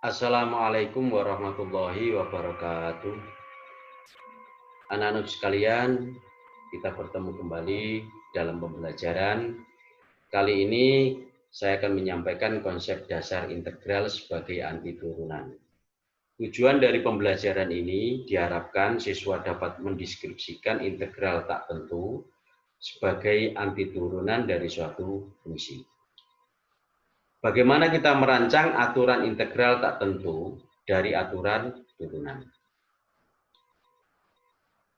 Assalamualaikum warahmatullahi wabarakatuh. Anak-anak sekalian, kita bertemu kembali dalam pembelajaran. Kali ini saya akan menyampaikan konsep dasar integral sebagai antiturunan. Tujuan dari pembelajaran ini diharapkan siswa dapat mendeskripsikan integral tak tentu sebagai antiturunan dari suatu fungsi. Bagaimana kita merancang aturan integral tak tentu dari aturan turunan?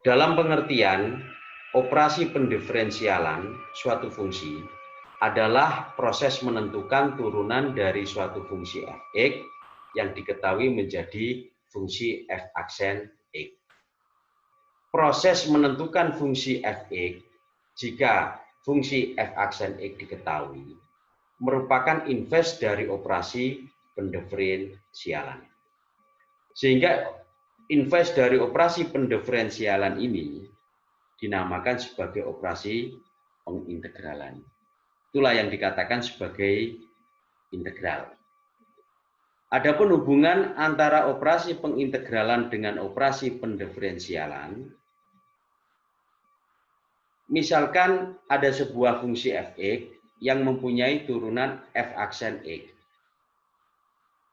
Dalam pengertian, operasi pendiferensialan suatu fungsi adalah proses menentukan turunan dari suatu fungsi f(x) yang diketahui menjadi fungsi f aksen x. Proses menentukan fungsi f(x) jika fungsi f aksen x diketahui merupakan inverse dari operasi pendiferensialan. Sehingga inverse dari operasi pendiferensialan ini dinamakan sebagai operasi pengintegralan. Itulah yang dikatakan sebagai integral. Adapun hubungan antara operasi pengintegralan dengan operasi pendiferensialan, misalkan ada sebuah fungsi f(x) yang mempunyai turunan f aksen x.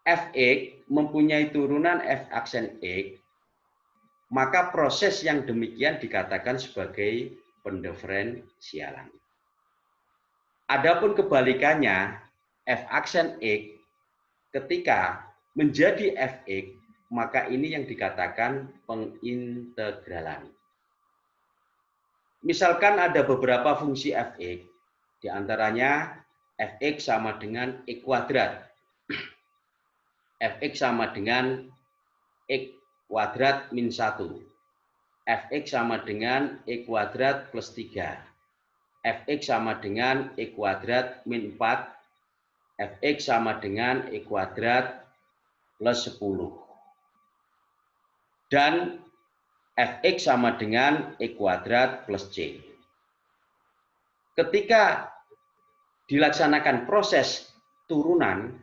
f(x) mempunyai turunan f aksen x, maka proses yang demikian dikatakan sebagai pendiferensialan. Adapun kebalikannya, f aksen x ketika menjadi fx, maka ini yang dikatakan pengintegralan. Misalkan ada beberapa fungsi fx, diantaranya fx sama dengan x kuadrat. fx sama dengan x kuadrat min 1. fx sama dengan x kuadrat plus 3. fx sama dengan x kuadrat min 4. fx sama dengan x kuadrat plus 10. Dan fx sama dengan x kuadrat plus c. Ketika dilaksanakan proses turunan,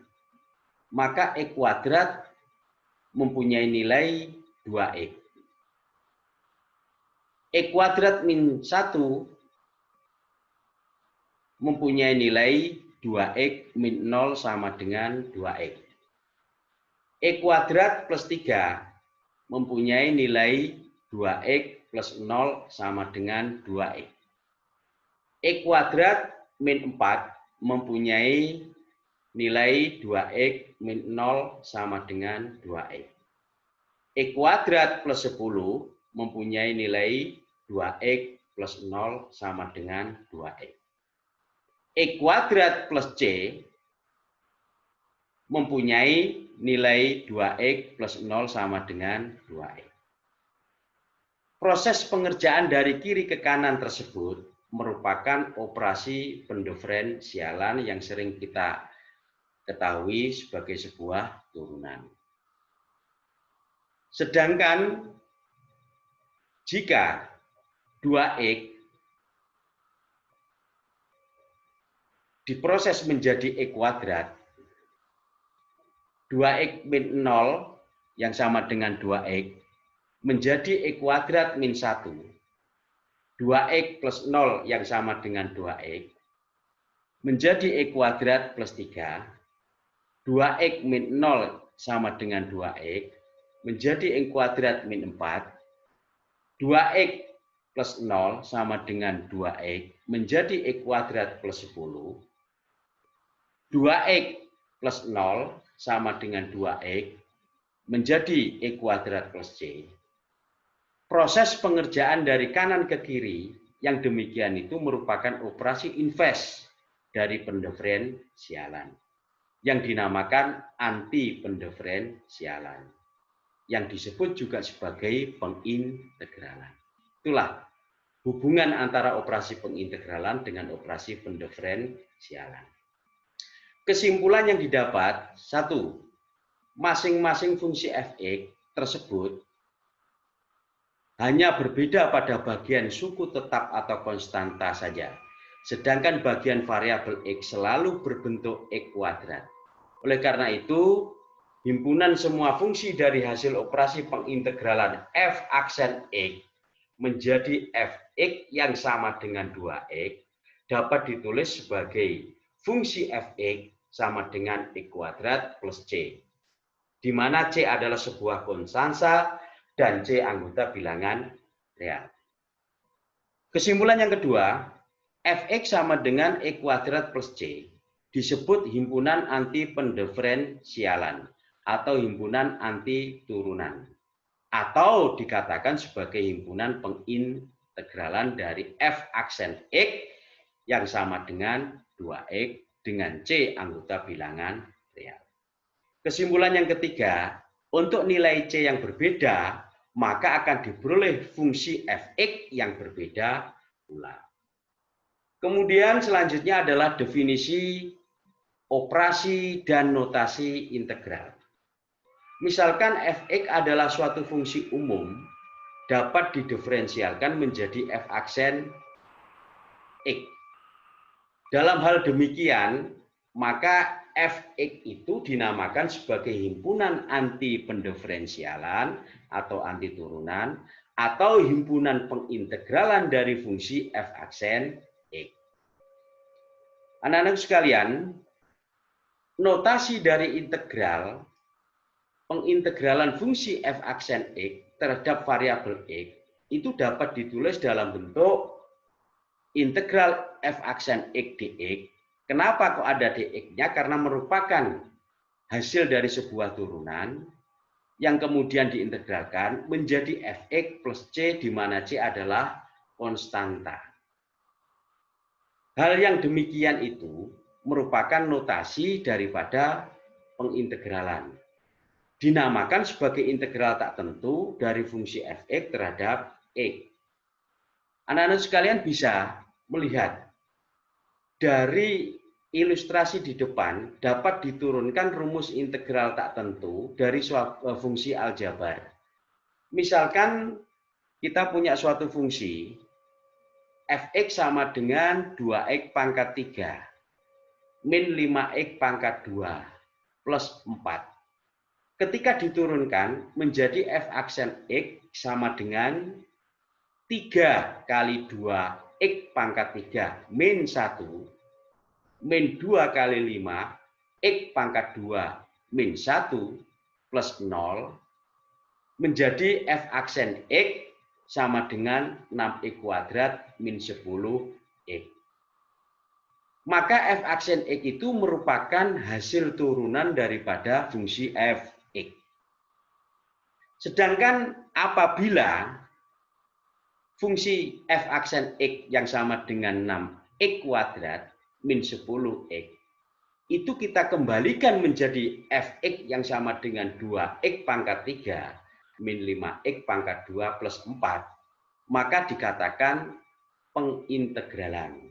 maka x kuadrat mempunyai nilai 2x. X kuadrat min 1 mempunyai nilai 2x min 0 sama dengan 2x. X kuadrat plus 3 mempunyai nilai 2x plus 0 sama dengan 2x. X kuadrat min 4 mempunyai nilai 2x min 0 sama dengan 2x. X kuadrat plus 10 mempunyai nilai 2x plus 0 sama dengan 2x. X kuadrat plus c mempunyai nilai 2x plus 0 sama dengan 2x. Proses pengerjaan dari kiri ke kanan tersebut merupakan operasi pendiferensialan yang sering kita ketahui sebagai sebuah turunan. Sedangkan jika 2x diproses menjadi x kuadrat, 2x min 0 yang sama dengan 2x menjadi x kuadrat min 1. 2x plus 0 yang sama dengan 2x menjadi x kuadrat plus 3. 2x min 0 sama dengan 2x menjadi x kuadrat min 4. 2x plus 0 sama dengan 2x menjadi x kuadrat plus 10. 2x plus 0 sama dengan 2x menjadi x kuadrat plus c. Proses pengerjaan dari kanan ke kiri yang demikian itu merupakan operasi inverse dari pendiferensialan yang dinamakan anti pendiferensialan, yang disebut juga sebagai pengintegralan. Itulah hubungan antara operasi pengintegralan dengan operasi pendiferensialan. Kesimpulan yang didapat, 1. Masing-masing fungsi fx tersebut hanya berbeda pada bagian suku tetap atau konstanta saja, sedangkan bagian variabel x selalu berbentuk x kuadrat. Oleh karena itu, himpunan semua fungsi dari hasil operasi pengintegralan f aksen x menjadi fx yang sama dengan 2x dapat ditulis sebagai fungsi fx sama dengan x kuadrat plus c, di mana c adalah sebuah konstanta dan c anggota bilangan real. Kesimpulan yang kedua, fx sama dengan x kuadrat plus c disebut himpunan anti pendiferensialan atau himpunan anti turunan, atau dikatakan sebagai himpunan pengintegralan dari f aksen x yang sama dengan 2x dengan c anggota bilangan real. Kesimpulan yang ketiga, untuk nilai c yang berbeda, maka akan diperoleh fungsi fx yang berbeda pula. Kemudian selanjutnya adalah definisi operasi dan notasi integral. Misalkan fx adalah suatu fungsi umum, dapat didiferensialkan menjadi f aksen x. Dalam hal demikian, maka fx itu dinamakan sebagai himpunan anti pendiferensialan atau anti turunan, atau himpunan pengintegralan dari fungsi f aksen x. Anak-anak sekalian, notasi dari integral pengintegralan fungsi f aksen x terhadap variabel x itu dapat ditulis dalam bentuk integral f aksen x dx. Kenapa kok ada dx-nya? Karena merupakan hasil dari sebuah turunan yang kemudian diintegralkan menjadi fx plus c, di mana c adalah konstanta. Hal yang demikian itu merupakan notasi daripada pengintegralan. Dinamakan sebagai integral tak tentu dari fungsi fx terhadap x. Anak-anak sekalian bisa melihat dari ilustrasi di depan dapat diturunkan rumus integral tak tentu dari fungsi aljabar. Misalkan kita punya suatu fungsi fx sama dengan 2x pangkat 3 min 5x pangkat 2 plus 4. Ketika diturunkan menjadi f aksen x sama dengan 3 kali 2x pangkat 3 min 1 min 2 kali 5 x pangkat 2 min 1 plus 0 menjadi f aksen x sama dengan 6x kuadrat min 10x. Maka f aksen x itu merupakan hasil turunan daripada fungsi f. Sedangkan apabila fungsi f aksen x yang sama dengan 6x kuadrat min 10x, itu kita kembalikan menjadi fx yang sama dengan 2x pangkat 3 min 5x pangkat 2 plus 4, maka dikatakan pengintegralan.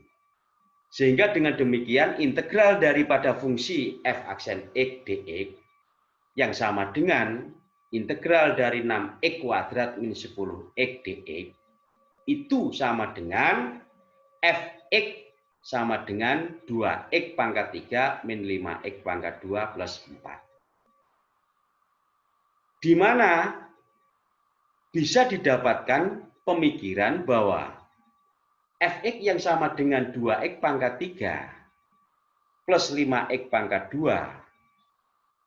Sehingga dengan demikian integral daripada fungsi f aksen x dx yang sama dengan integral dari 6x kuadrat min 10x dx itu sama dengan fx sama dengan 2x pangkat 3 min 5x pangkat 2 plus 4. Di mana bisa didapatkan pemikiran bahwa fx yang sama dengan 2x pangkat 3 plus 5x pangkat 2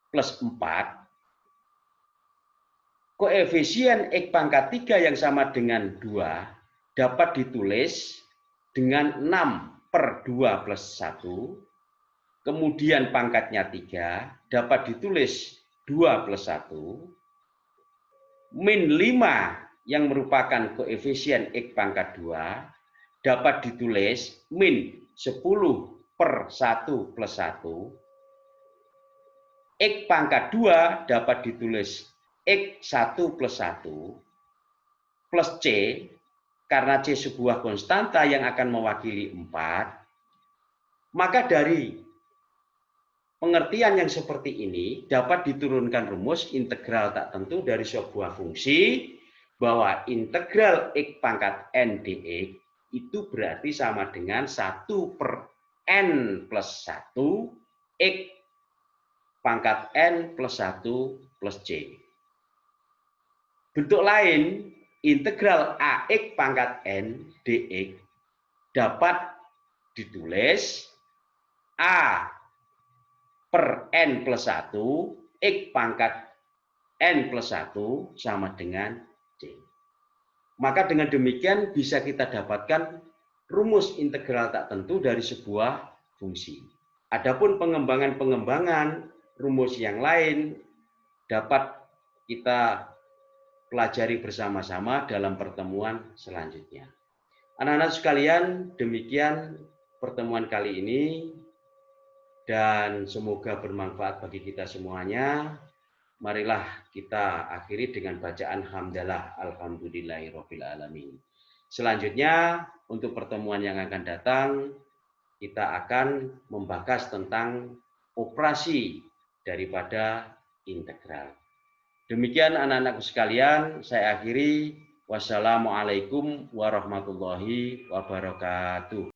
plus 4, koefisien x pangkat 3 yang sama dengan 2 dapat ditulis dengan 6 per 2 plus 1, kemudian pangkatnya 3 dapat ditulis 2 plus 1, min 5 yang merupakan koefisien x pangkat 2 dapat ditulis min 10 per 1 plus 1, x pangkat 2 dapat ditulis x1 plus 1 plus c, karena c sebuah konstanta yang akan mewakili 4, maka dari pengertian yang seperti ini dapat diturunkan rumus integral tak tentu dari sebuah fungsi bahwa integral x pangkat n dx itu berarti sama dengan 1 per n plus 1 x pangkat N plus 1 plus C. Bentuk lain, integral AX pangkat N dx dapat ditulis A per N plus 1, X pangkat N plus 1 sama dengan C. Maka dengan demikian bisa kita dapatkan rumus integral tak tentu dari sebuah fungsi. Adapun pengembangan rumus yang lain dapat kita pelajari bersama-sama dalam pertemuan selanjutnya. Anak-anak sekalian, demikian pertemuan kali ini dan semoga bermanfaat bagi kita semuanya. Marilah kita akhiri dengan bacaan hamdalah alhamdulillahirabbil alamin. Selanjutnya untuk pertemuan yang akan datang kita akan membahas tentang operasi daripada integral. Demikian anak-anakku sekalian, saya akhiri. Wassalamualaikum warahmatullahi wabarakatuh.